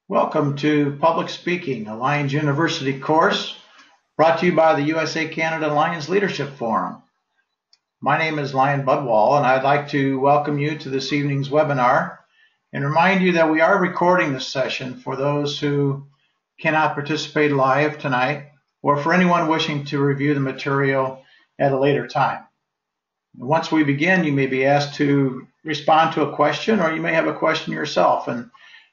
Welcome to Public Speaking, a Lions University course brought to you by the USA-Canada Lions Leadership Forum. My name is Lion Budwall, and I'd like to welcome you to this evening's webinar and remind you that we are recording this session for those who cannot participate live tonight or for anyone wishing to review the material at a later time. Once we begin, you may be asked to respond to a question, or you may have a question yourself, and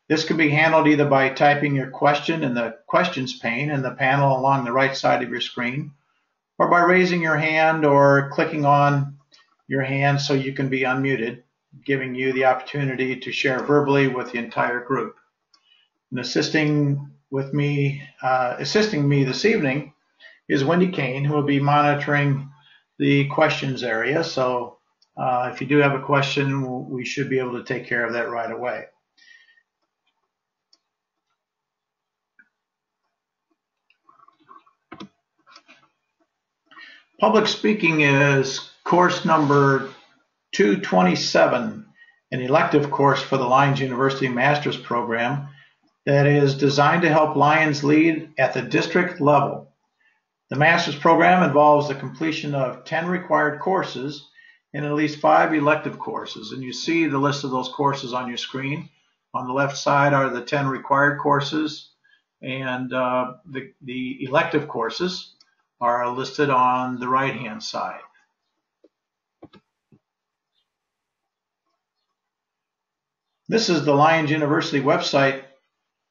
this can be handled either by typing your question in the questions pane in the panel along the right side of your screen, or by raising your hand or clicking on your hand so you can be unmuted, giving you the opportunity to share verbally with the entire group. And assisting me this evening is Wendy Kane, who will be monitoring the questions area. So if you do have a question, we should be able to take care of that right away. Public Speaking is course number 227, an elective course for the Lions University Master's Program that is designed to help Lions lead at the district level. The Master's Program involves the completion of 10 required courses and at least 5 elective courses. And you see the list of those courses on your screen. On the left side are the 10 required courses, and the elective courses are listed on the right-hand side. This is the Lions University website,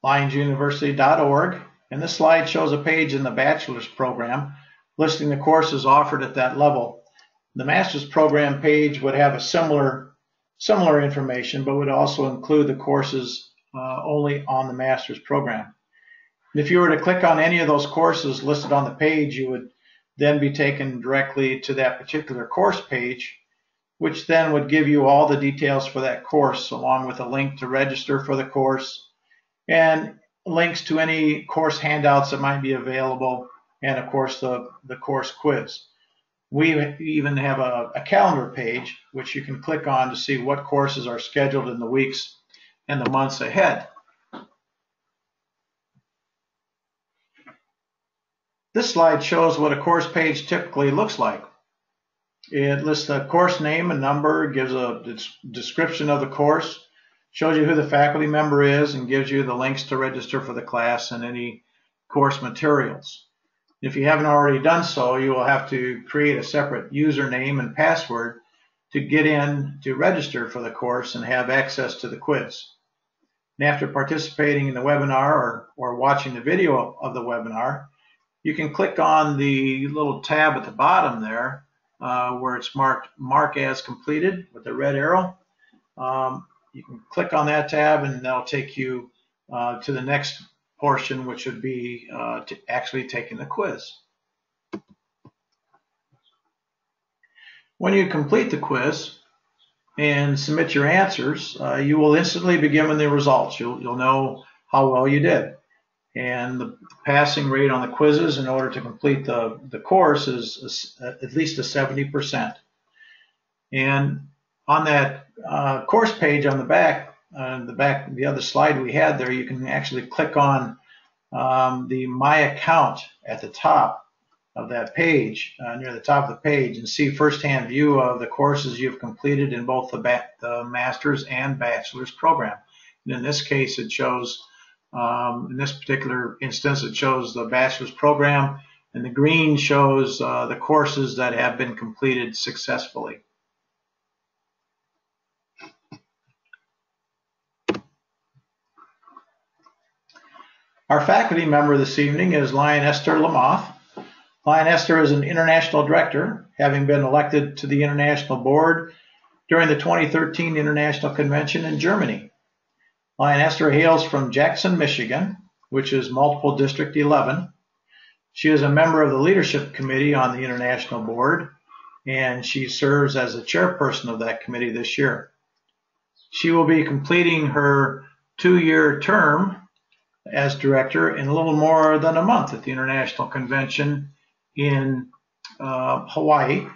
lionsuniversity.org, and this slide shows a page in the bachelor's program listing the courses offered at that level. The master's program page would have a similar information, but would also include the courses only on the master's program. If you were to click on any of those courses listed on the page, you would then be taken directly to that particular course page, which then would give you all the details for that course, along with a link to register for the course and links to any course handouts that might be available, and of course the course quiz. We even have a calendar page which you can click on to see what courses are scheduled in the weeks and the months ahead. This slide shows what a course page typically looks like. It lists the course name and number, gives a description of the course, shows you who the faculty member is, and gives you the links to register for the class and any course materials. If you haven't already done so, you will have to create a separate username and password to get in to register for the course and have access to the quiz. And after participating in the webinar or watching the video of the webinar, you can click on the little tab at the bottom there where it's marked Mark as Completed with the red arrow. You can click on that tab and that'll take you to the next portion, which would be actually taking the quiz. When you complete the quiz and submit your answers, you will instantly be given the results. You'll know how well you did. And the passing rate on the quizzes in order to complete the course is at least a 70%. And on that course page on the back, the other slide we had there, you can actually click on the My Account at the top of that page, near the top of the page, and see firsthand view of the courses you've completed in both the master's and bachelor's program. And in this case, it shows in this particular instance, it shows the bachelor's program, and the green shows the courses that have been completed successfully. Our faculty member this evening is Lion Esther Lamoth. Lion Esther is an international director, having been elected to the International Board during the 2013 International Convention in Germany. Lion Esther hails from Jackson, Michigan, which is multiple District 11. She is a member of the Leadership Committee on the International Board, and she serves as the chairperson of that committee this year. She will be completing her 2-year term as director in a little more than a month at the International Convention in Hawaii.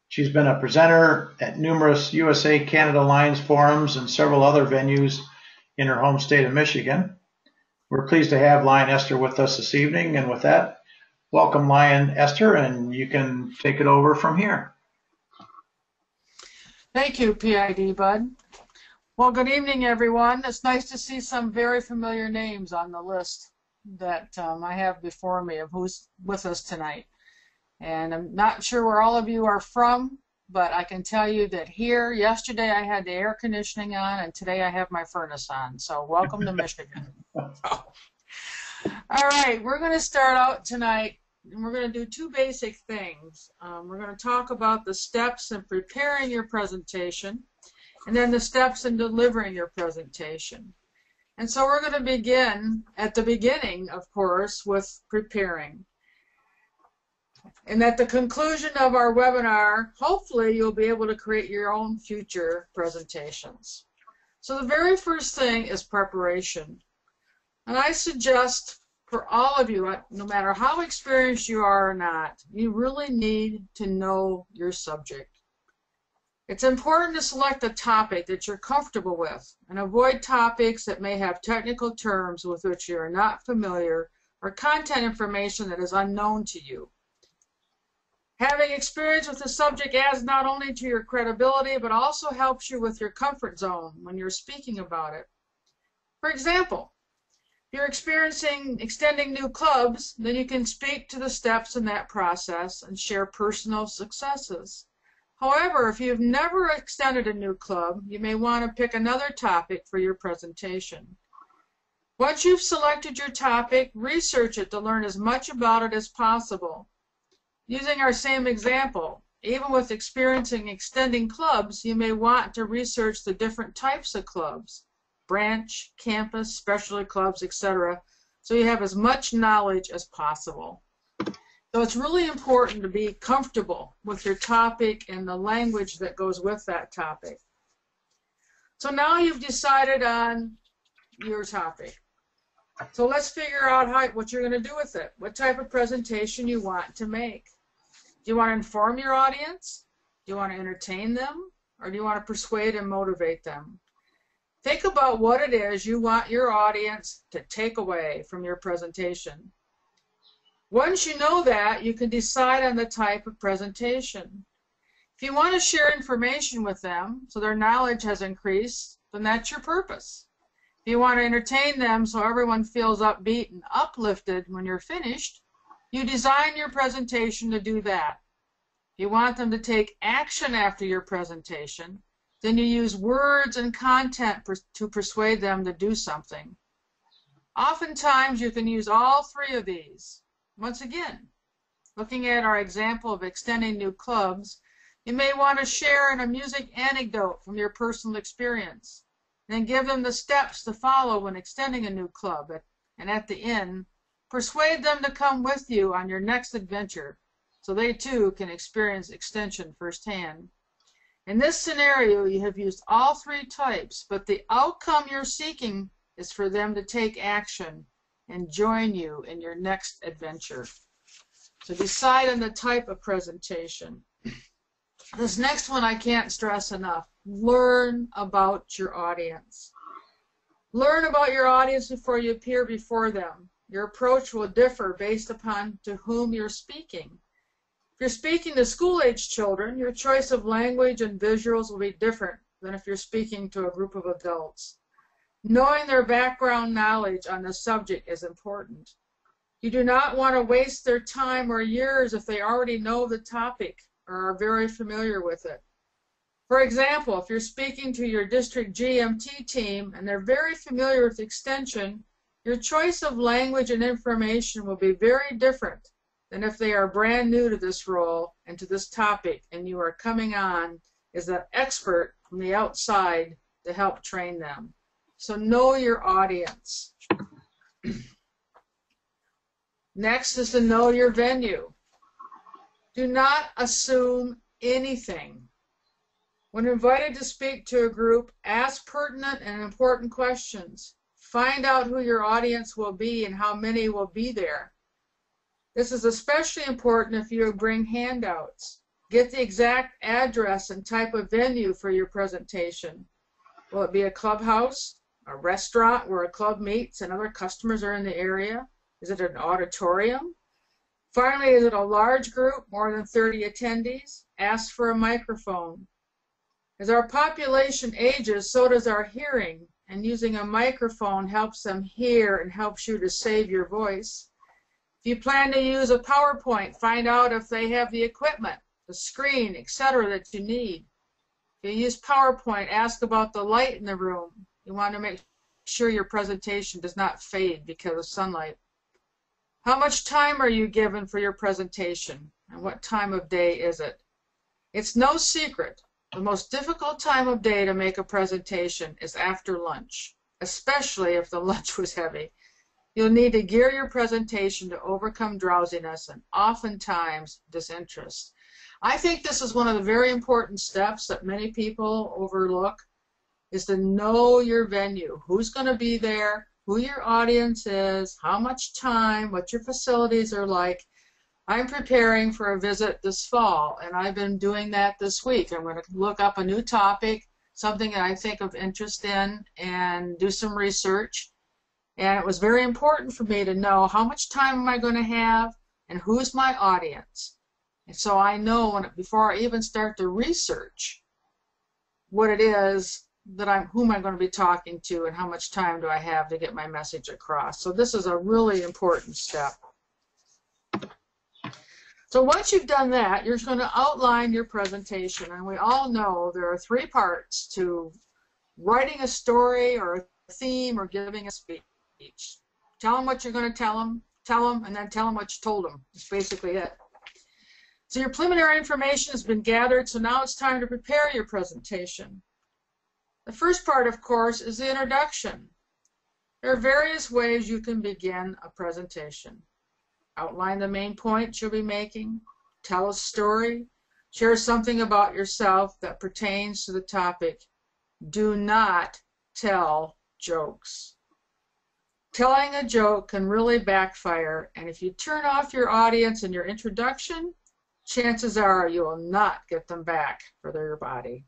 She's been a presenter at numerous USA-Canada Lions forums and several other venues in her home state of Michigan. We're pleased to have Lion Esther with us this evening, and with that, welcome Lion Esther, and you can take it over from here. Thank you, PID Bud. Well, good evening, everyone. It's nice to see some very familiar names on the list that I have before me of who's with us tonight. And I'm not sure where all of you are from, but I can tell you that here, yesterday I had the air conditioning on, and today I have my furnace on. So welcome to Michigan. All right, we're going to start out tonight, and we're going to do two basic things. We're going to talk about the steps in preparing your presentation, and then the steps in delivering your presentation. And so we're going to begin at the beginning, of course, with preparing. And at the conclusion of our webinar, hopefully you'll be able to create your own future presentations. So the very first thing is preparation. And I suggest for all of you, no matter how experienced you are or not, you really need to know your subject. It's important to select a topic that you're comfortable with and avoid topics that may have technical terms with which you are not familiar or content information that is unknown to you. Having experience with the subject adds not only to your credibility, but also helps you with your comfort zone when you're speaking about it. For example, if you're extending new clubs, then you can speak to the steps in that process and share personal successes. However, if you've never extended a new club, you may want to pick another topic for your presentation. Once you've selected your topic, research it to learn as much about it as possible. Using our same example, even with extending clubs, you may want to research the different types of clubs, branch, campus, specialty clubs, etc., so you have as much knowledge as possible. So it's really important to be comfortable with your topic and the language that goes with that topic. So now you've decided on your topic. So let's figure out what you're going to do with it, what type of presentation you want to make. Do you want to inform your audience? Do you want to entertain them? Or do you want to persuade and motivate them? Think about what it is you want your audience to take away from your presentation. Once you know that, you can decide on the type of presentation. If you want to share information with them so their knowledge has increased, then that's your purpose. If you want to entertain them so everyone feels upbeat and uplifted when you're finished, you design your presentation to do that. If you want them to take action after your presentation, then you use words and content to persuade them to do something. Oftentimes, you can use all three of these. Once again, looking at our example of extending new clubs, you may want to share an amusing anecdote from your personal experience, then give them the steps to follow when extending a new club, and at the end, persuade them to come with you on your next adventure so they too can experience extension firsthand. In this scenario, you have used all three types, but the outcome you're seeking is for them to take action and join you in your next adventure. So decide on the type of presentation. This next one I can't stress enough. Learn about your audience. Learn about your audience before you appear before them. Your approach will differ based upon to whom you're speaking. If you're speaking to school-age children, your choice of language and visuals will be different than if you're speaking to a group of adults. Knowing their background knowledge on the subject is important. You do not want to waste their time or years if they already know the topic or are very familiar with it. For example, if you're speaking to your district GMT team and they're very familiar with extension, your choice of language and information will be very different than if they are brand new to this role and to this topic and you are coming on as an expert from the outside to help train them. So know your audience. Next is to know your venue. Do not assume anything. When invited to speak to a group, ask pertinent and important questions. Find out who your audience will be and how many will be there. This is especially important if you bring handouts. Get the exact address and type of venue for your presentation. Will it be a clubhouse, A restaurant where a club meets and other customers are in the area? Is it an auditorium? Finally, is it a large group, more than 30 attendees? Ask for a microphone. As our population ages, so does our hearing, and using a microphone helps them hear and helps you to save your voice. If you plan to use a PowerPoint, find out if they have the equipment, the screen, etc. that you need. If you use PowerPoint, ask about the light in the room. You want to make sure your presentation does not fade because of sunlight. How much time are you given for your presentation, and what time of day is it? It's no secret. The most difficult time of day to make a presentation is after lunch, especially if the lunch was heavy. You'll need to gear your presentation to overcome drowsiness and oftentimes disinterest. I think this is one of the very important steps that many people overlook, is to know your venue, who's going to be there, who your audience is, how much time, what your facilities are like. I'm preparing for a visit this fall, and I've been doing that this week. I'm going to look up a new topic, something that I think of interest in, and do some research. And it was very important for me to know how much time am I going to have and who's my audience. And so I know before I even start the research what it is that who am I going to be talking to and how much time do I have to get my message across. So this is a really important step. So once you've done that, you're going to outline your presentation. And we all know there are 3 parts to writing a story or a theme or giving a speech. Tell them what you're going to tell them, and then tell them what you told them. That's basically it. So your preliminary information has been gathered, so now it's time to prepare your presentation. The first part, of course, is the introduction. There are various ways you can begin a presentation. Outline the main points you'll be making, tell a story, share something about yourself that pertains to the topic. Do not tell jokes. Telling a joke can really backfire, and if you turn off your audience in your introduction, chances are you will not get them back for their body.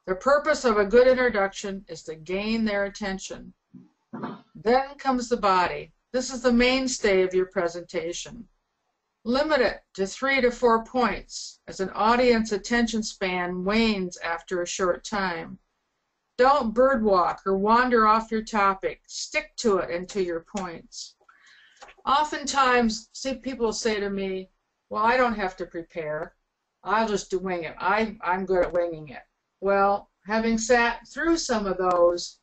The purpose of a good introduction is to gain their attention. Then comes the body. This is the mainstay of your presentation. Limit it to 3 to 4 points, as an audience attention span wanes after a short time. Don't birdwalk or wander off your topic. Stick to it and to your points. Oftentimes, people say to me, well, I don't have to prepare. I'll just wing it. I'm good at winging it. Well, having sat through some of those,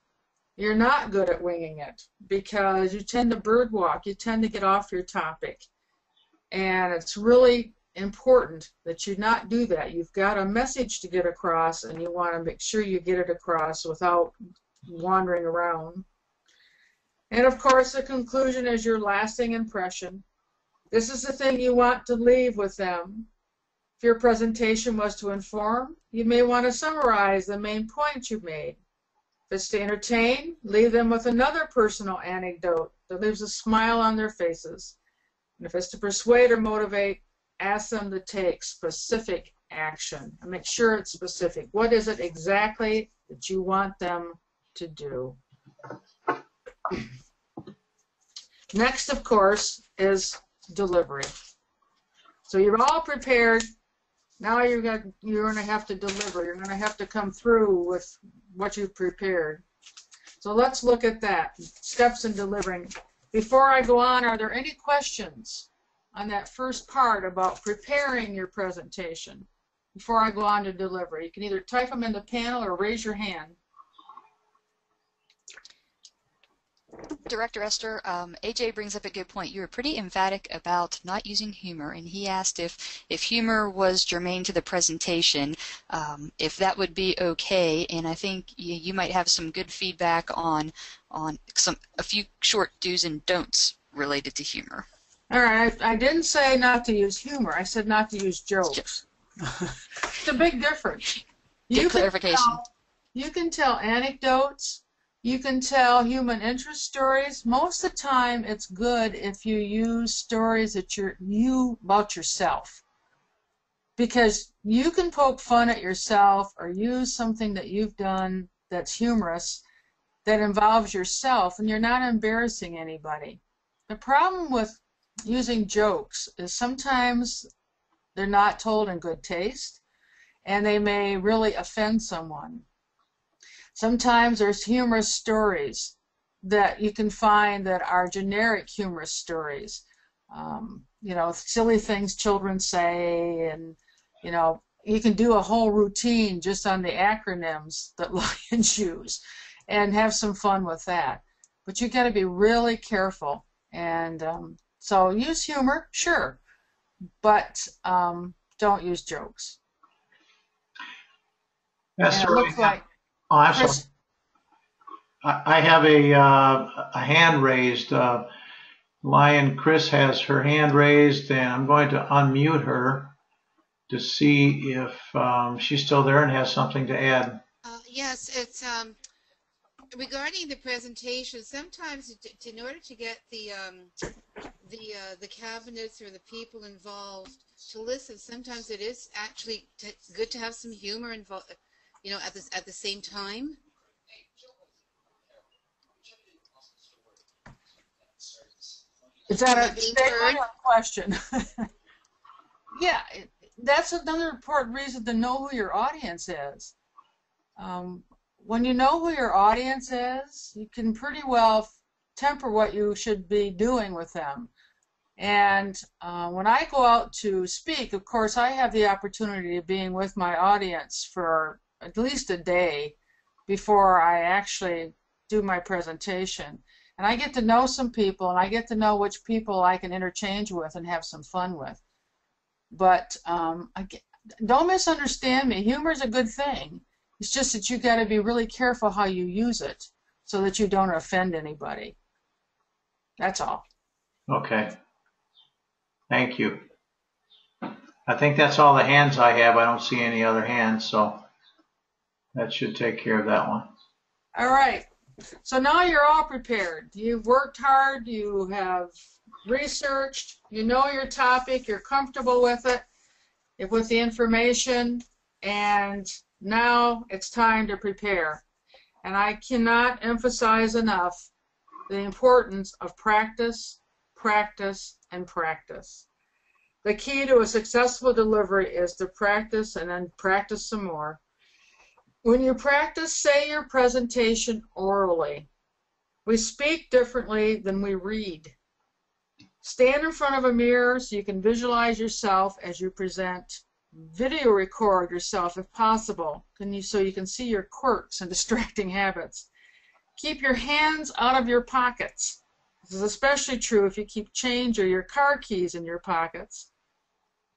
you're not good at winging it because you tend to birdwalk. You tend to get off your topic. And it's really important that you not do that. You've got a message to get across, and you want to make sure you get it across without wandering around. And of course, the conclusion is your lasting impression. This is the thing you want to leave with them. If your presentation was to inform, you may want to summarize the main points you made. If it's to entertain, leave them with another personal anecdote that leaves a smile on their faces. And if it's to persuade or motivate, ask them to take specific action and make sure it's specific. What is it exactly that you want them to do? Next, of course, is delivery. So you're all prepared. Now you're going to have to deliver. You're going to have to come through with what you've prepared. So let's look at that. Steps in delivering. Before I go on, are there any questions on that first part about preparing your presentation before I go on to delivery? You can either type them in the panel or raise your hand. Director Esther, AJ brings up a good point. You were pretty emphatic about not using humor, and he asked if humor was germane to the presentation, if that would be okay, and I think you might have some good feedback on a few short do's and don'ts related to humor. All right, I didn't say not to use humor. I said not to use jokes. It's a big difference. Good clarification. You can tell anecdotes. You can tell human interest stories. Most of the time, it's good if you use stories that about yourself, because you can poke fun at yourself or use something that you've done that's humorous, that involves yourself and you're not embarrassing anybody. The problem with using jokes is sometimes they're not told in good taste and they may really offend someone. Sometimes there's humorous stories that you can find that are generic humorous stories. You know, silly things children say, and, you know, you can do a whole routine just on the acronyms that lions use and have some fun with that. But you got to be really careful. And so use humor, sure, but don't use jokes. That's And it looks like oh, I'm Chris, sorry. I have a hand raised. Lion Chris has her hand raised, and I'm going to unmute her to see if she's still there and has something to add. Yes, it's regarding the presentation. Sometimes, in order to get the cabinets or the people involved to listen, sometimes it is actually good to have some humor involved, you know, at the same time. is that a statement or a question? Yeah, that's another important reason to know who your audience is. When you know who your audience is, you can pretty well temper what you should be doing with them. And when I go out to speak, of course, I have the opportunity of being with my audience for at least a day before I actually do my presentation. And I get to know some people, and I get to know which people I can interchange with and have some fun with. But don't misunderstand me. Humor is a good thing. It's just that you got to be really careful how you use it so that you don't offend anybody. That's all. Okay. Thank you. I think that's all the hands I have. I don't see any other hands, so that should take care of that one. All right. So now you're all prepared. You've worked hard. You have researched. You know your topic. You're comfortable with it, with the information, and now it's time to prepare. And I cannot emphasize enough the importance of practice, practice, and practice. The key to a successful delivery is to practice and then practice some more. When you practice, say your presentation orally. We speak differently than we read. Stand in front of a mirror so you can visualize yourself as you present. Video record yourself if possible, so you can see your quirks and distracting habits. Keep your hands out of your pockets. This is especially true if you keep change or your car keys in your pockets.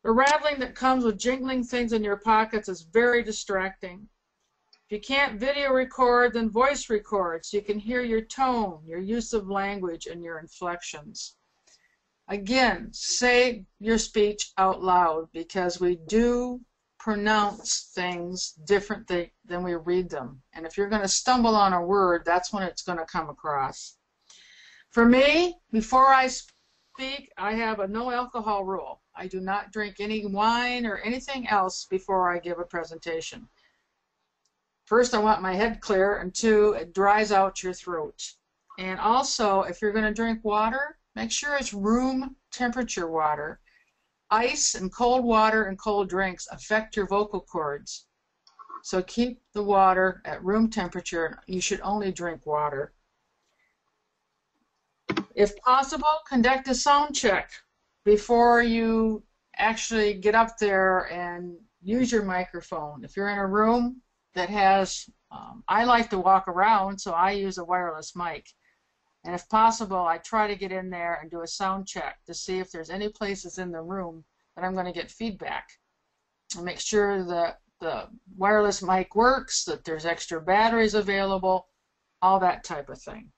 The rattling that comes with jingling things in your pockets is very distracting. If you can't video record, then voice record so you can hear your tone, your use of language, and your inflections. Again, say your speech out loud because we do pronounce things differently than we read them. And if you're going to stumble on a word, that's when it's going to come across. For me, before I speak, I have a no alcohol rule. I do not drink any wine or anything else before I give a presentation. First, I want my head clear, and two, it dries out your throat. And also, if you're going to drink water, make sure it's room temperature water. Ice and cold water and cold drinks affect your vocal cords. So keep the water at room temperature. You should only drink water. If possible, conduct a sound check before you actually get up there and use your microphone. If you're in a room that has, I like to walk around, so I use a wireless mic. And if possible, I try to get in there and do a sound check to see if there's any places in the room that I'm going to get feedback. And make sure that the wireless mic works, that there's extra batteries available, all that type of thing.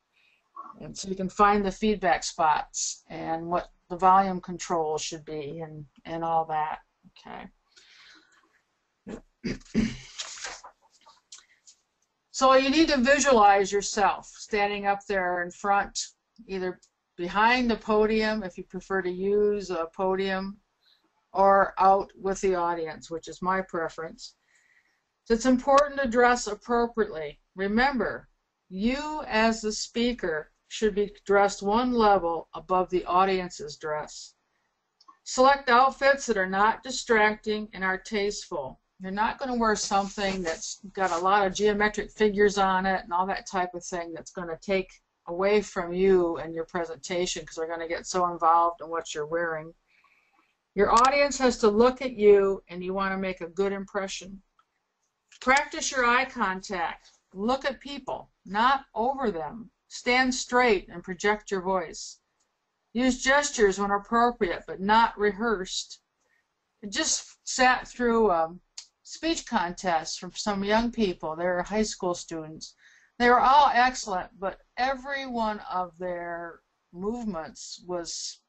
And so you can find the feedback spots and what the volume control should be and all that. Okay. So you need to visualize yourself standing up there in front, either behind the podium if you prefer to use a podium, or out with the audience, which is my preference. So it's important to dress appropriately. Remember, You as the speaker should be dressed one level above the audience's dress. Select outfits that are not distracting and are tasteful. You're not going to wear something that's got a lot of geometric figures on it and all that type of thing that's going to take away from you and your presentation, because they're going to get so involved in what you're wearing. Your audience has to look at you, and you want to make a good impression. Practice your eye contact. Look at people, not over them. Stand straight and project your voice. Use gestures when appropriate, but not rehearsed. I just sat through a speech contest from some young people. They were high school students. They were all excellent, but every one of their movements was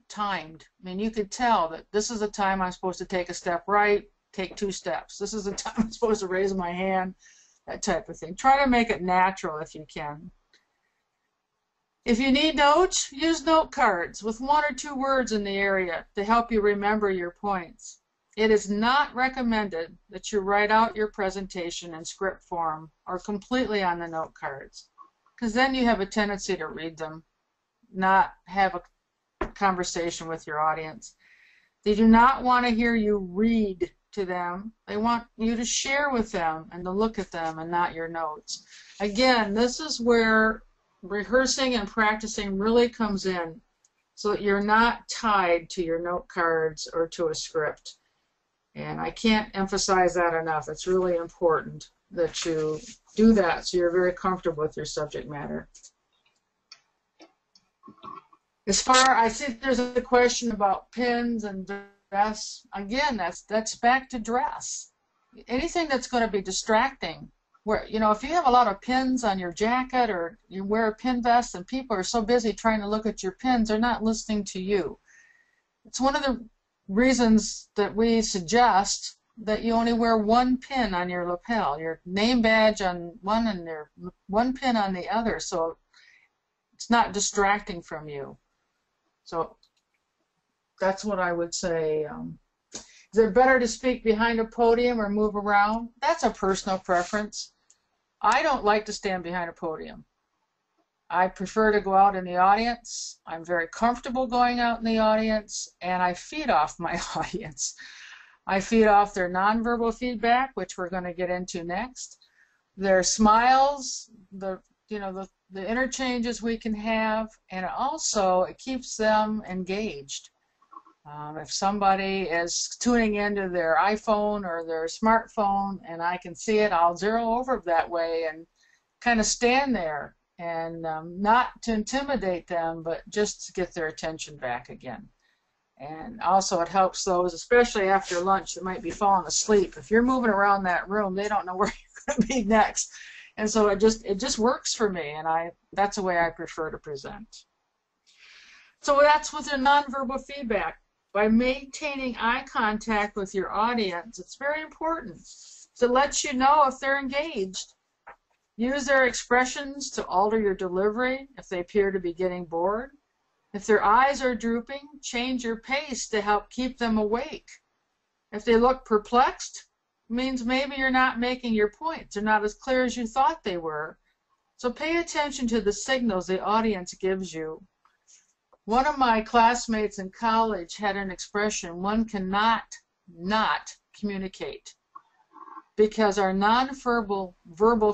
timed. I mean, you could tell that this is the time I'm supposed to take a step right, take 2 steps. This is the time I'm supposed to raise my hand, that type of thing. Try to make it natural if you can. If you need notes, use note cards with 1 or 2 words in the area to help you remember your points. It is not recommended that you write out your presentation in script form or completely on the note cards, because then you have a tendency to read them, not have a conversation with your audience. They do not want to hear you read to them. They want you to share with them and to look at them and not your notes. Again, this is where rehearsing and practicing really comes in, so that you're not tied to your note cards or to a script. And I can't emphasize that enough. It's really important that you do that so you're very comfortable with your subject matter. As far, I see there's a question about pins and dress. Again, that's back to dress. Anything that's going to be distracting, where, you know, if you have a lot of pins on your jacket or you wear a pin vest and people are so busy trying to look at your pins, they're not listening to you. It's one of the reasons that we suggest that you only wear 1 pin on your lapel, your name badge on one and your 1 pin on the other, so it's not distracting from you. So that's what I would say. Is it better to speak behind a podium or move around? That's a personal preference. I don't like to stand behind a podium. I prefer to go out in the audience. I'm very comfortable going out in the audience, and I feed off my audience. I feed off their nonverbal feedback, which we're going to get into next, their smiles, the interchanges we can have, and also it keeps them engaged. If somebody is tuning into their iPhone or their smartphone and I can see it, I'll zero over that way and kind of stand there, and not to intimidate them, but just to get their attention back again. And also it helps those, especially after lunch, that might be falling asleep. If you're moving around that room, they don't know where you're going to be next. And so it just works for me, and that's the way I prefer to present. So that's with their nonverbal feedback. By maintaining eye contact with your audience, it's very important. So it lets you know if they're engaged. Use their expressions to alter your delivery if they appear to be getting bored. If their eyes are drooping, change your pace to help keep them awake. If they look perplexed, it means maybe you're not making your points. They're not as clear as you thought they were. So pay attention to the signals the audience gives you. One of my classmates in college had an expression, one cannot not communicate, because our non-verbal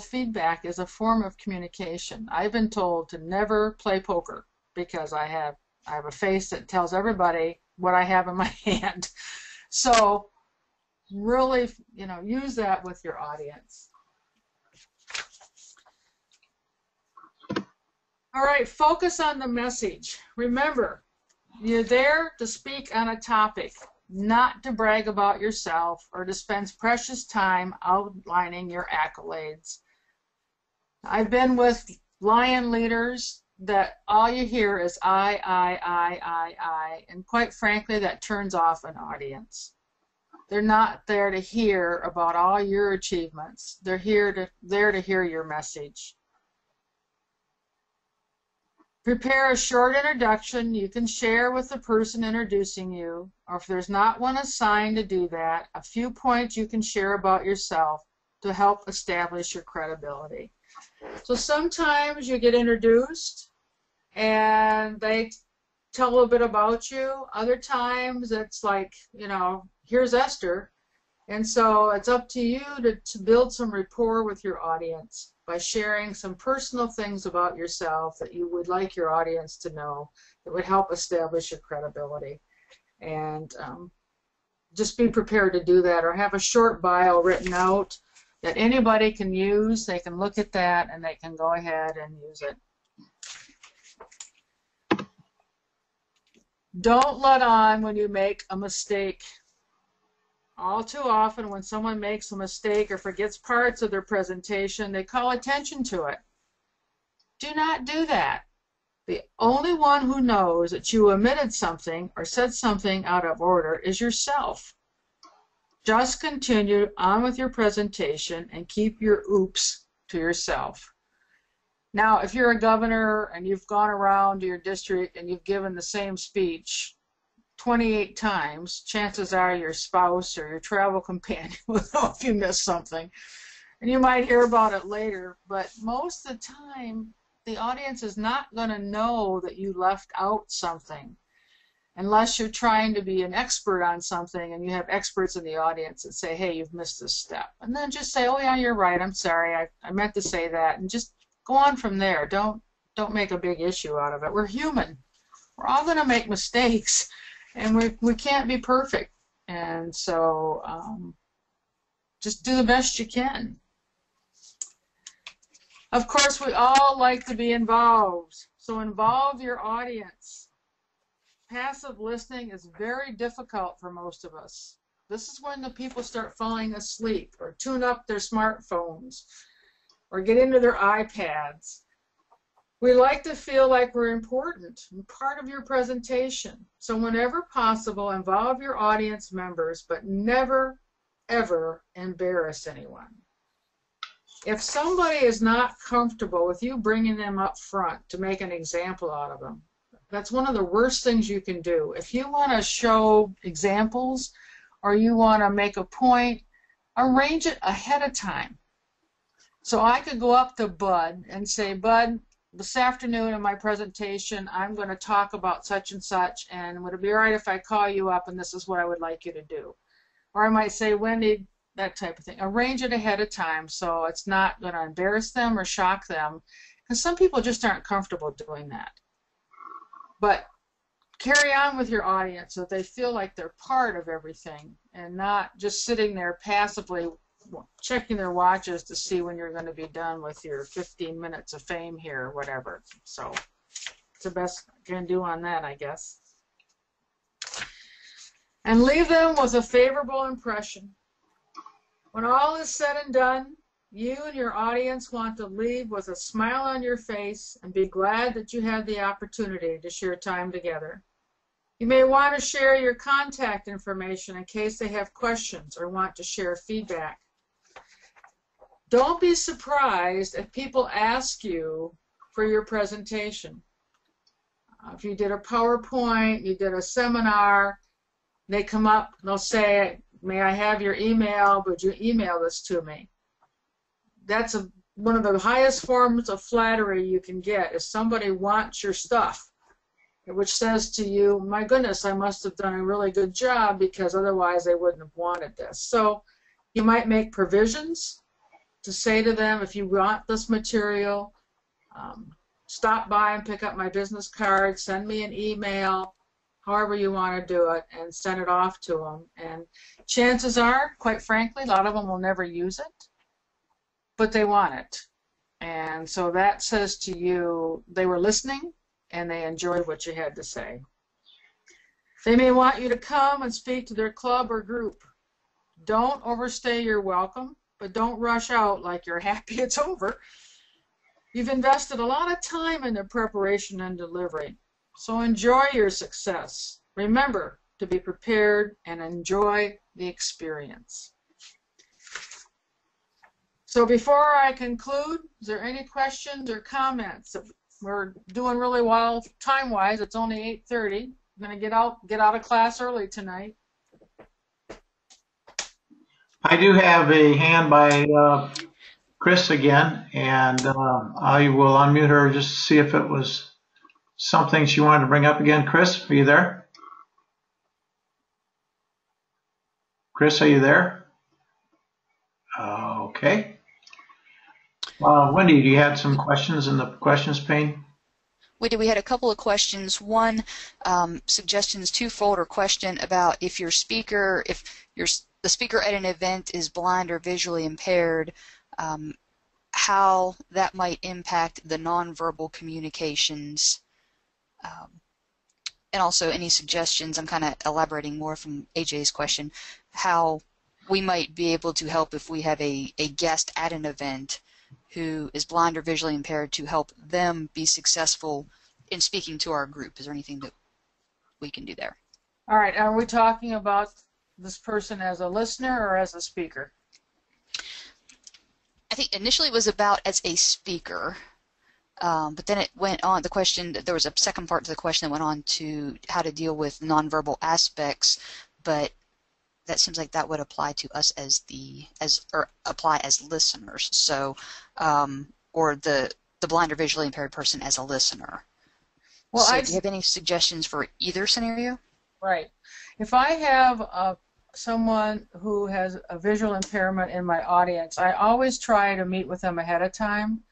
feedback is a form of communication. I've been told to never play poker because I have a face that tells everybody what I have in my hand. So really, use that with your audience. All right, focus on the message. Remember, you're there to speak on a topic, not to brag about yourself or to spend precious time outlining your accolades. I've been with Lion leaders that all you hear is I, and quite frankly, that turns off an audience. They're not there to hear about all your achievements. They're there to hear your message. Prepare a short introduction you can share with the person introducing you, or if there's not one assigned to do that, a few points you can share about yourself to help establish your credibility. So sometimes you get introduced and they tell a little bit about you. Other times it's like, you know, here's Esther. And so it's up to you to build some rapport with your audience by sharing some personal things about yourself that you would like your audience to know that would help establish your credibility. And just be prepared to do that, or have a short bio written out that anybody can use. They can look at that and they can go ahead and use it. Don't let on when you make a mistake. All too often when someone makes a mistake or forgets parts of their presentation, they call attention to it. Do not do that. The only one who knows that you omitted something or said something out of order is yourself. Just continue on with your presentation and keep your oops to yourself. Now, if you're a governor and you've gone around your district and you've given the same speech 28 times, chances are your spouse or your travel companion will know if you missed something. And you might hear about it later, but most of the time, the audience is not going to know that you left out something unless you're trying to be an expert on something and you have experts in the audience that say, hey, you've missed this step. And then just say, oh, yeah, you're right. I'm sorry. I meant to say that. And just go on from there. Don't make a big issue out of it. We're human. We're all going to make mistakes. And we can't be perfect. And so just do the best you can. Of course, we all like to be involved. So involve your audience. Passive listening is very difficult for most of us. This is when the people start falling asleep or tune up their smartphones or get into their iPads. We like to feel like we're important and part of your presentation. So whenever possible, involve your audience members, but never, ever embarrass anyone. If somebody is not comfortable with you bringing them up front to make an example out of them, that's one of the worst things you can do. If you want to show examples or you want to make a point, arrange it ahead of time. So I could go up to Bud and say, Bud, this afternoon in my presentation, I'm going to talk about such and such, and would it be all right if I call you up and this is what I would like you to do? Or I might say, Wendy, that type of thing. Arrange it ahead of time so it's not going to embarrass them or shock them, because some people just aren't comfortable doing that. But carry on with your audience so that they feel like they're part of everything and not just sitting there passively checking their watches to see when you're going to be done with your 15 minutes of fame here or whatever. So it's the best I can do on that, I guess. And leave them with a favorable impression. When all is said and done, you and your audience want to leave with a smile on your face and be glad that you had the opportunity to share time together. You may want to share your contact information in case they have questions or want to share feedback. Don't be surprised if people ask you for your presentation. If you did a PowerPoint, you did a seminar, they come up, they'll say, may I have your email? Would you email this to me? That's one of the highest forms of flattery you can get, if somebody wants your stuff, which says to you, my goodness, I must have done a really good job because otherwise they wouldn't have wanted this. So you might make provisions to say to them, if you want this material, stop by and pick up my business card, send me an email, however you want to do it, and send it off to them. And chances are, quite frankly, a lot of them will never use it, but they want it. And so that says to you, they were listening and they enjoyed what you had to say. They may want you to come and speak to their club or group. Don't overstay your welcome, but don't rush out like you're happy it's over. You've invested a lot of time in the preparation and delivery, so enjoy your success. Remember to be prepared and enjoy the experience. So before I conclude, is there any questions or comments? We're doing really well time-wise. It's only 8:30. I'm going to get out of class early tonight. I do have a hand by Chris again, and I will unmute her just to see if it was something she wanted to bring up again. Chris, are you there? Chris, are you there? Okay. Wendy, do you have some questions in the questions pane? We did. We had a couple of questions. One, suggestions twofold, or question about if the speaker at an event is blind or visually impaired, how that might impact the nonverbal communications. And also any suggestions, I'm kind of elaborating more from AJ's question, how we might be able to help if we have a guest at an event who is blind or visually impaired to help them be successful in speaking to our group. Is there anything that we can do there? All right, are we talking about this person as a listener or as a speaker? I think initially it was about as a speaker, but then it went on, there was a second part to the question that went on to how to deal with nonverbal aspects, but that seems like that would apply to us or apply as listeners. So, or the blind or visually impaired person as a listener. Well, so do you have any suggestions for either scenario? Right. If I have someone who has a visual impairment in my audience, I always try to meet with them ahead of time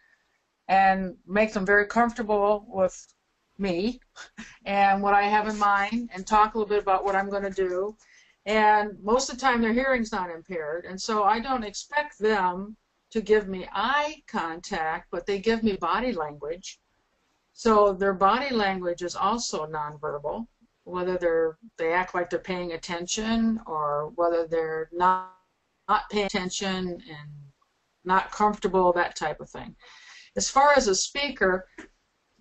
and make them very comfortable with me and what I have in mind, and talk a little bit about what I'm going to do. And most of the time their hearing's not impaired, and so I don't expect them to give me eye contact, but they give me body language. So their body language is also nonverbal, whether they act like they're paying attention or whether they're not paying attention and not comfortable, that type of thing. As far as a speaker,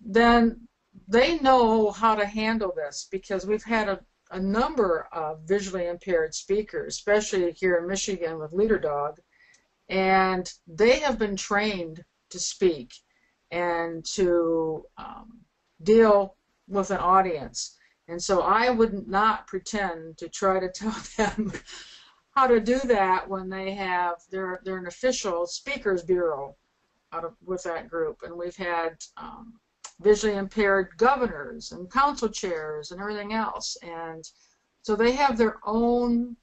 then they know how to handle this, because we've had a number of visually impaired speakers, especially here in Michigan with LeaderDog, and they have been trained to speak and to deal with an audience. And so I would not pretend to try to tell them how to do that when they're an official speakers bureau with that group. And we've had visually impaired governors and council chairs and everything else, and so they have their own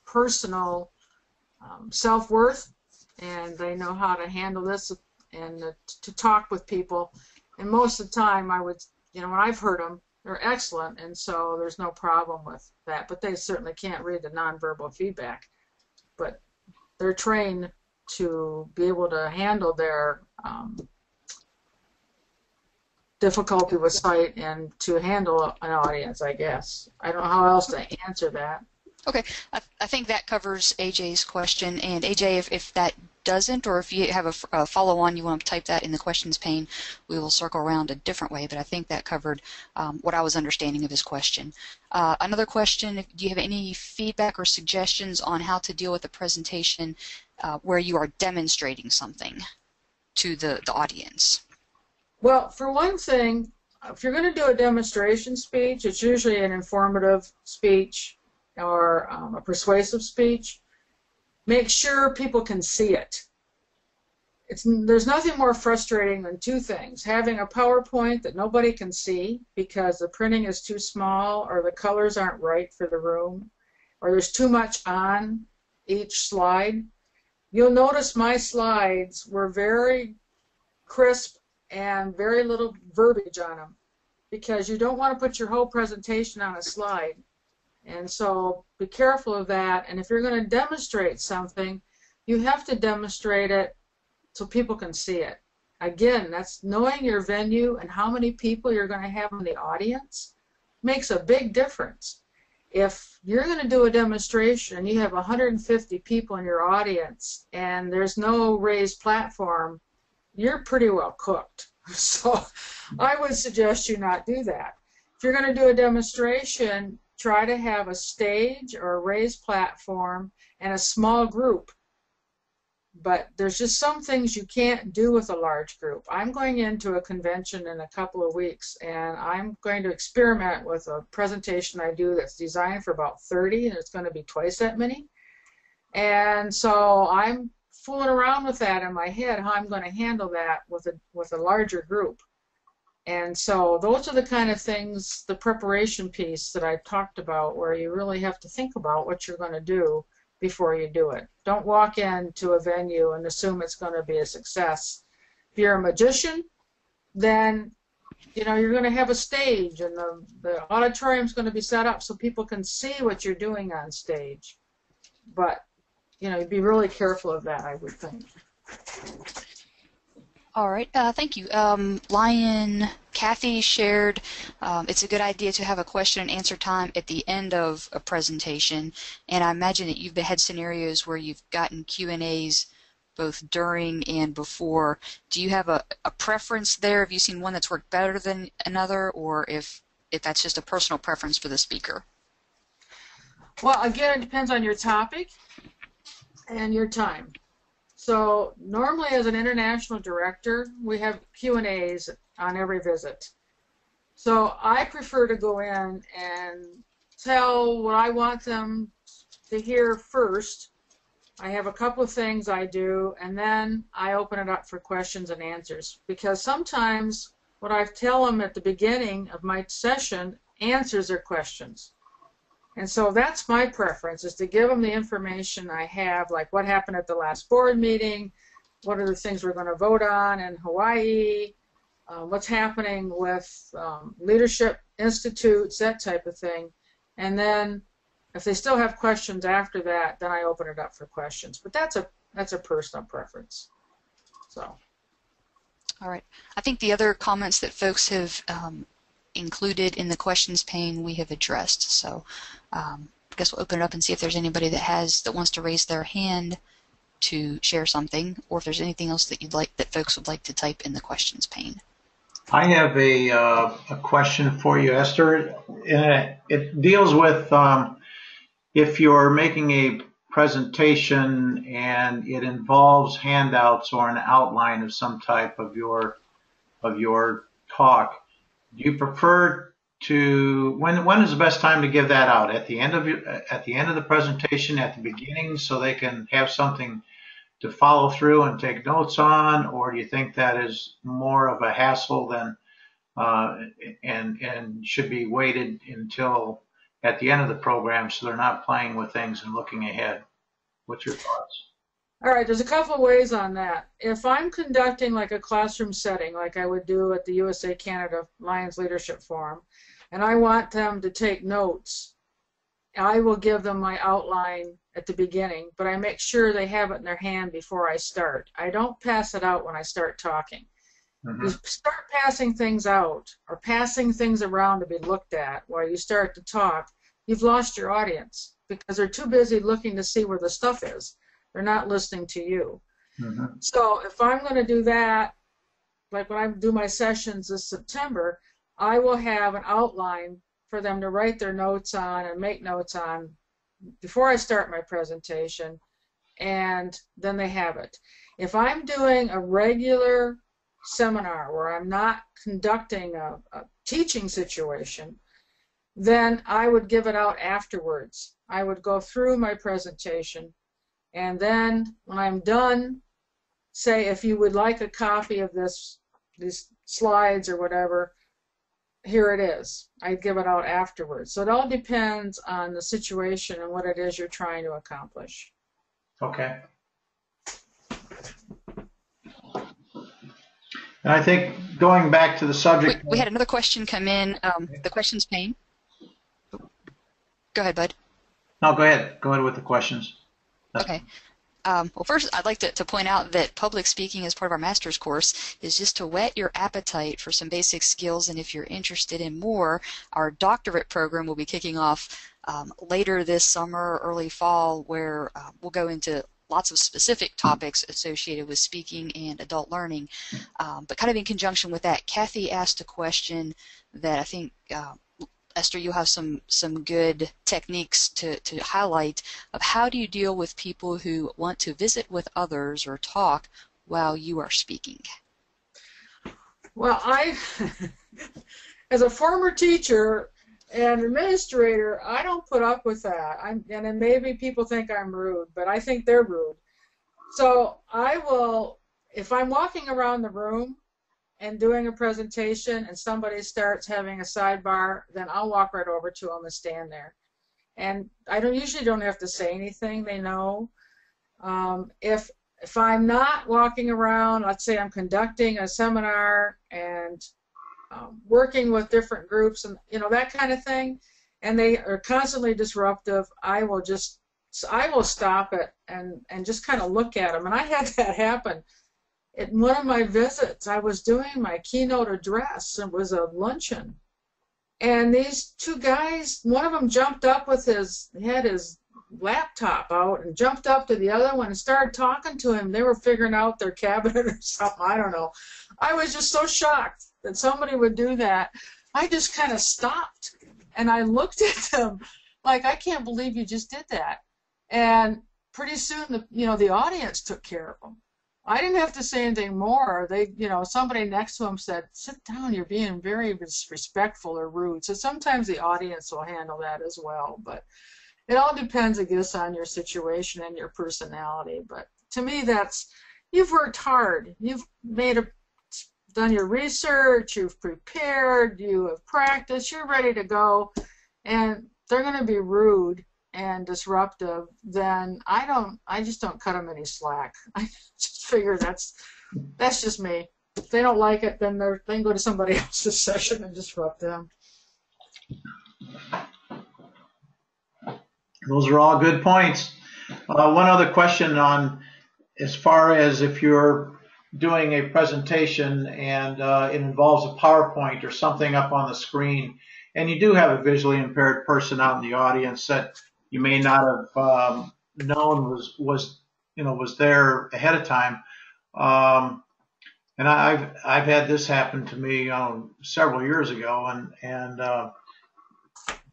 personal self-worth, and they know how to handle this and to talk with people. And most of the time, when I've heard them, they're excellent, and so there's no problem with that. But they certainly can't read the nonverbal feedback, but they're trained to be able to handle their difficulty with sight and to handle an audience, I guess. I don't know how else to answer that. Okay, I think that covers AJ's question. And AJ, if that doesn't, or if you have a follow-on, you want to type that in the questions pane, we will circle around a different way, but I think that covered what I was understanding of his question. Another question, do you have any feedback or suggestions on how to deal with a presentation where you are demonstrating something to the audience? Well, for one thing, if you're going to do a demonstration speech, it's usually an informative speech or a persuasive speech. Make sure people can see it. There's nothing more frustrating than two things: having a PowerPoint that nobody can see because the printing is too small, or the colors aren't right for the room, or there's too much on each slide. You'll notice my slides were very crisp and very little verbiage on them, because you don't want to put your whole presentation on a slide. And so be careful of that. And if you're going to demonstrate something, you have to demonstrate it so people can see it. Again, that's knowing your venue and how many people you're going to have in the audience makes a big difference. If you're going to do a demonstration and you have 150 people in your audience and there's no raised platform, you're pretty well cooked. So I would suggest you not do that. If you're going to do a demonstration, try to have a stage or a raised platform and a small group. But there's just some things you can't do with a large group. I'm going into a convention in a couple of weeks, and I'm going to experiment with a presentation I do that's designed for about 30, and it's going to be twice that many. And so I'm fooling around with that in my head, how I'm going to handle that with a larger group. And so those are the kind of things, the preparation piece that I talked about, where you really have to think about what you're going to do before you do it. Don't walk into a venue and assume it's going to be a success. If you're a magician, then you're going to have a stage, and the auditorium's going to be set up so people can see what you're doing on stage. But you'd be really careful of that, I would think. All right, thank you. Lion, Kathy shared it's a good idea to have a question and answer time at the end of a presentation, and I imagine that you've had scenarios where you've gotten Q&As both during and before. Do you have a preference there? Have you seen one that's worked better than another, or if that's just a personal preference for the speaker? Well, again, it depends on your topic and your time. So normally as an international director, we have Q&As on every visit. So I prefer to go in and tell what I want them to hear first. I have a couple of things I do, and then I open it up for questions and answers. Because sometimes what I tell them at the beginning of my session answers their questions. And so that's my preference, is to give them the information I have, like what happened at the last board meeting, what are the things we're going to vote on in Hawaii, what's happening with leadership institutes, that type of thing. And then if they still have questions after that, then I open it up for questions. But that's a personal preference. So. All right. I think the other comments that folks have included in the questions pane we have addressed. So I guess we'll open it up and see if there's anybody that wants to raise their hand to share something, or if there's anything else that folks would like to type in the questions pane. I have a question for you, Esther. It deals with if you're making a presentation and it involves handouts or an outline of some type of your talk. Do you prefer to when is the best time to give that out? At the end of the presentation, at the beginning, so they can have something to follow through and take notes on, or do you think that is more of a hassle than and should be waited until at the end of the program so they're not playing with things and looking ahead? What's your thoughts? All right, there's a couple of ways on that. If I'm conducting like a classroom setting, like I would do at the USA Canada Lions Leadership Forum, and I want them to take notes, I will give them my outline at the beginning, but I make sure they have it in their hand before I start. I don't pass it out when I start talking. Mm-hmm. You start passing things out or passing things around to be looked at while you start to talk, you've lost your audience because they're too busy looking to see where the stuff is. They're not listening to you. Mm-hmm. So if I'm going to do that, like when I do my sessions this September, I will have an outline for them to write their notes on and make notes on before I start my presentation, and then they have it. If I'm doing a regular seminar where I'm not conducting a teaching situation, then I would give it out afterwards. I would go through my presentation, and then when I'm done, say if you would like a copy of these slides or whatever, here it is. I'd give it out afterwards. So it all depends on the situation and what it is you're trying to accomplish. Okay. And I think going back to the subject... We had another question come in, the questions pane. Go ahead, Bud. No, go ahead. Go ahead with the questions. Okay. Well, first, I'd like to point out that public speaking as part of our master's course is just to whet your appetite for some basic skills, and if you're interested in more, our doctorate program will be kicking off later this summer, early fall, where we'll go into lots of specific topics associated with speaking and adult learning. But kind of in conjunction with that, Kathy asked a question that I think Esther, you have some good techniques to highlight of how do you deal with people who want to visit with others or talk while you are speaking? Well, as a former teacher, And administrator, I don't put up with that. And then maybe people think I'm rude, but I think they're rude. So I will, if I'm walking around the room and doing a presentation and somebody starts having a sidebar, then I'll walk right over to them and stand there. And I usually don't have to say anything. They know. If I'm not walking around, let's say I'm conducting a seminar and working with different groups and that kind of thing, and they are constantly disruptive, I will stop it and just kind of look at them. And I had that happen at one of my visits. I was doing my keynote address. It was a luncheon, and these two guys, one of them jumped up with had his laptop out and jumped up to the other one and started talking to him. They were figuring out their cabinet or something. I don't know. I was just so shocked that somebody would do that. I just kind of stopped and I looked at them like, I can't believe you just did that. And pretty soon the audience took care of them. I didn't have to say anything more. Somebody next to him said, "Sit down, you're being very disrespectful or rude." So sometimes the audience will handle that as well, but it all depends, I guess, on your situation and your personality. But to me, you've worked hard. You've done your research, you've prepared, you have practiced, you're ready to go, and they're going to be rude and disruptive, then I just don't cut them any slack. I just figure that's just me. If they don't like it, then they can go to somebody else's session and disrupt them. Those are all good points. One other question on as far as if you're doing a presentation and it involves a PowerPoint or something up on the screen, and you do have a visually impaired person out in the audience that you may not have known was there ahead of time. And I've had this happen to me several years ago, and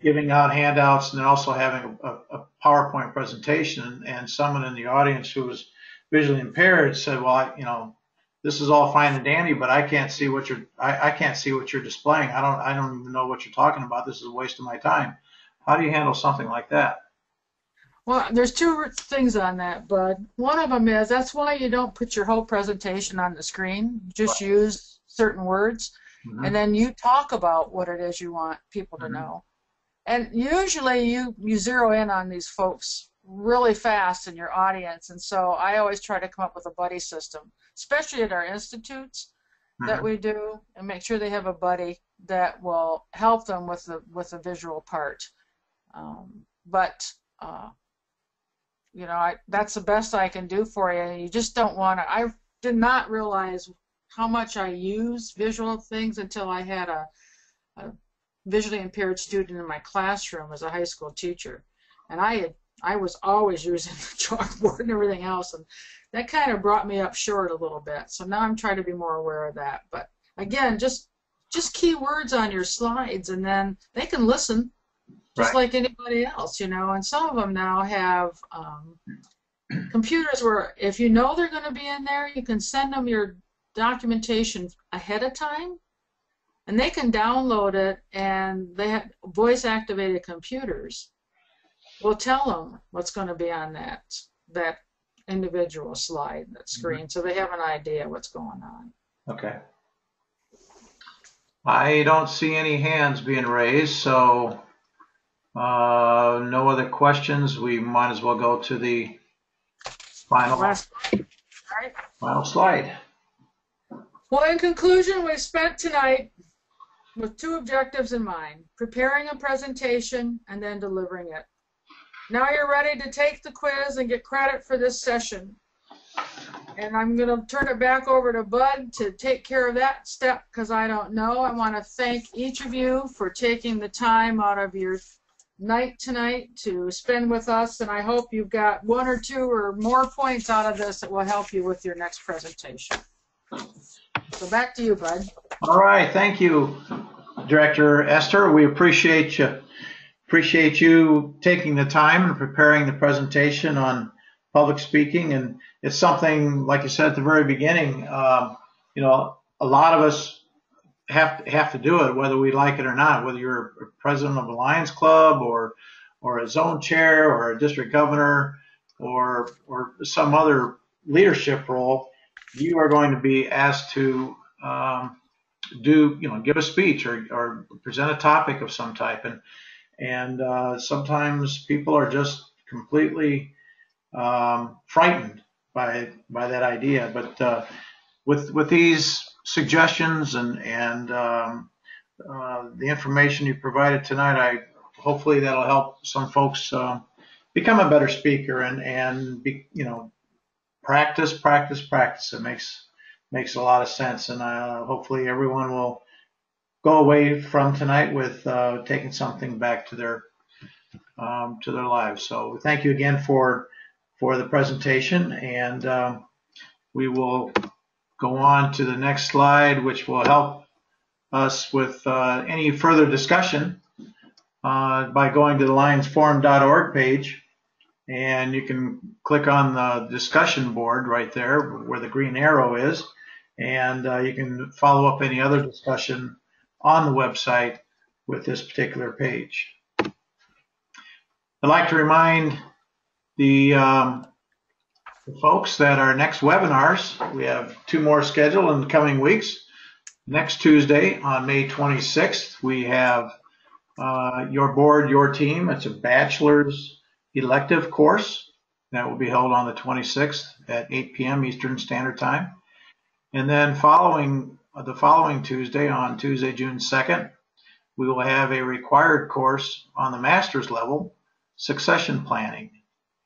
giving out handouts and then also having a PowerPoint presentation, and someone in the audience who was visually impaired said, "Well, this is all fine and dandy, but I can't see what you're displaying. I don't even know what you're talking about. This is a waste of my time." How do you handle something like that? Well, there's two things on that, Bud. One of them is that's why you don't put your whole presentation on the screen. Just use certain words, and then you talk about what it is you want people to know. And usually you zero in on these folks really fast in your audience, and so I always try to come up with a buddy system, especially at our institutes that we do, and make sure they have a buddy that will help them with the visual part. That's the best I can do for you. You just don't want to. I did not realize how much I use visual things until I had a visually impaired student in my classroom as a high school teacher, and I was always using the chalkboard and everything else, and that kind of brought me up short a little bit. So now I'm trying to be more aware of that. But again, just key words on your slides, and then they can listen just like anybody else, And some of them now have computers where if you know they're going to be in there, you can send them your documentation ahead of time, and they can download it, and they have voice-activated computers will tell them what's going to be on that individual slide, that screen, so they have an idea what's going on. Okay. I don't see any hands being raised, so no other questions. We might as well go to the final slide. Well, in conclusion, we spent tonight with two objectives in mind: preparing a presentation and then delivering it. Now you're ready to take the quiz and get credit for this session. And I'm going to turn it back over to Bud to take care of that step because I don't know. I want to thank each of you for taking the time out of your night tonight to spend with us, and I hope you've got one or two or more points out of this that will help you with your next presentation. So back to you, Bud. All right, thank you, Director Esther. We appreciate you taking the time and preparing the presentation on public speaking, and it's something, like you said at the very beginning, a lot of us have to do it, whether we like it or not, whether you're a president of a Lions Club or a zone chair or a district governor or some other leadership role. You are going to be asked to give a speech or present a topic of some type, and sometimes people are just completely frightened by that idea. But with these suggestions and the information you provided tonight, hopefully that'll help some folks become a better speaker and practice. It makes a lot of sense, and hopefully everyone will go away from tonight with taking something back to their lives. So thank you again for the presentation, and we will go on to the next slide, which will help us with any further discussion by going to the lionsforum.org page, and you can click on the discussion board right there where the green arrow is, and you can follow up any other discussion on the website with this particular page. I'd like to remind the folks that our next webinars, we have 2 more scheduled in the coming weeks. Next Tuesday on May 26th, we have Your Board, Your Team. It's a bachelor's elective course that will be held on the 26th at 8 p.m. Eastern Standard Time. And then the following Tuesday, on Tuesday, June 2nd, we will have a required course on the master's level, succession planning.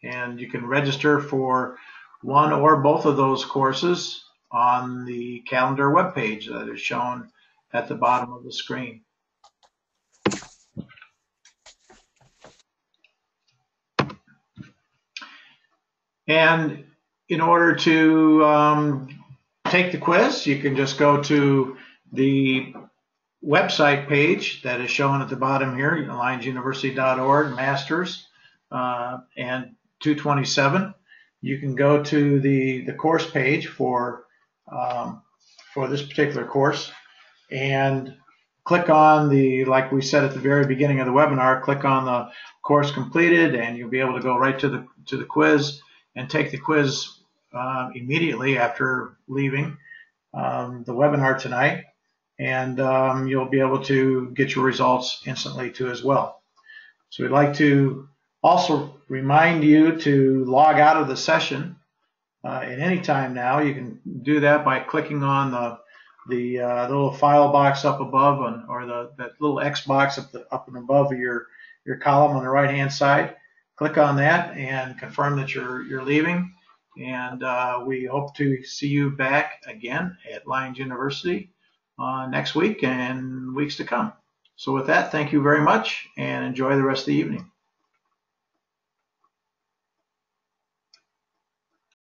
And you can register for one or both of those courses on the calendar webpage that is shown at the bottom of the screen. And in order to take the quiz, you can just go to the website page that is shown at the bottom here, lionsuniversity.org, Masters, and 227. You can go to the course page for this particular course and click on like we said at the very beginning of the webinar, click on the course completed, and you'll be able to go right to the quiz and take the quiz immediately after leaving the webinar tonight, and you'll be able to get your results instantly too as well. So we'd like to also remind you to log out of the session at any time now. You can do that by clicking on the little file box up above, or that little X box up and above your column on the right hand side. Click on that and confirm that you're leaving. And we hope to see you back again at Lions University next week and weeks to come. So with that, thank you very much and enjoy the rest of the evening.